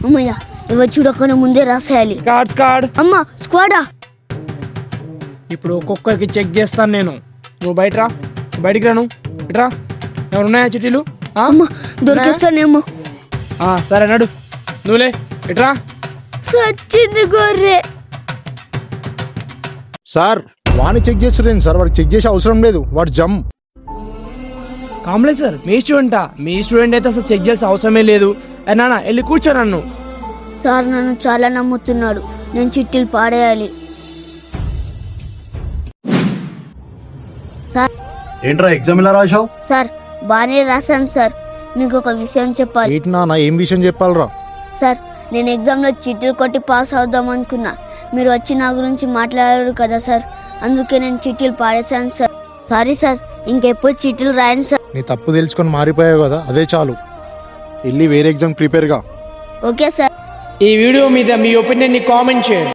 అమ్మయ్య ఎవరు చూడకుండా ముందే రాసేయాలి. స్కాడ్ అమ్మా స్క్వాడా. ఇప్పుడు ఒక్కొక్కరికి చెక్ చేస్తాను నేను. నువ్వు బయటికి రాను ఇట్రా. ఎవరు ఉన్నాయా చిట్టీలు? అమ్మా దొరికిస్తానేమో. సరే నడు నువ్వులే ఇట్రా. సచ్చింది గొర్రె. సార్ వాడిని చెక్ చేస్తురేండి సార్, వాడికి చెక్ చేసే అవసరం లేదు, వాడు జమ్. కాంప్లెక్స్ సార్ మీ స్టూడెంట్ అయితే అసలు చెక్ చేసే అవసరమే లేదు. నాన్న వెళ్ళి కూర్చో నన్ను. సార్ నన్ను చాలా నమ్ముతున్నాడు, నేను చిట్టీలు పాడేయాలి. సార్ ఏంట్రా ఎగ్జామ్ ఇలా రాశావు? సార్ బాగానే రాశాను సార్. మీకు ఒక విషయం చెప్పాలి. ఏంటి నాన్న, ఏం విషయం చెప్పాలరా? సార్ నేను ఎగ్జామ్లో చిట్టీలు కొట్టి పాస్ అవుదాం అనుకున్నా. మీరు వచ్చి నా గురించి మాట్లాడారు కదా సార్, అందుకే నేను చిట్టీలు పాడేశాను సార్. సారీ సార్, ఇంకెప్పుడు చిట్టీలు రాయను సార్. నీ తప్పు తెలుసుకొని మారిపోయావు కదా, అదే చాలు. వెళ్ళి వేరే ఎగ్జామ్ ప్రిపేర్గా. Okay sir. ఈ వీడియో మీద మీ ఒపీనియన్ ని కామెంట్ చేయండి.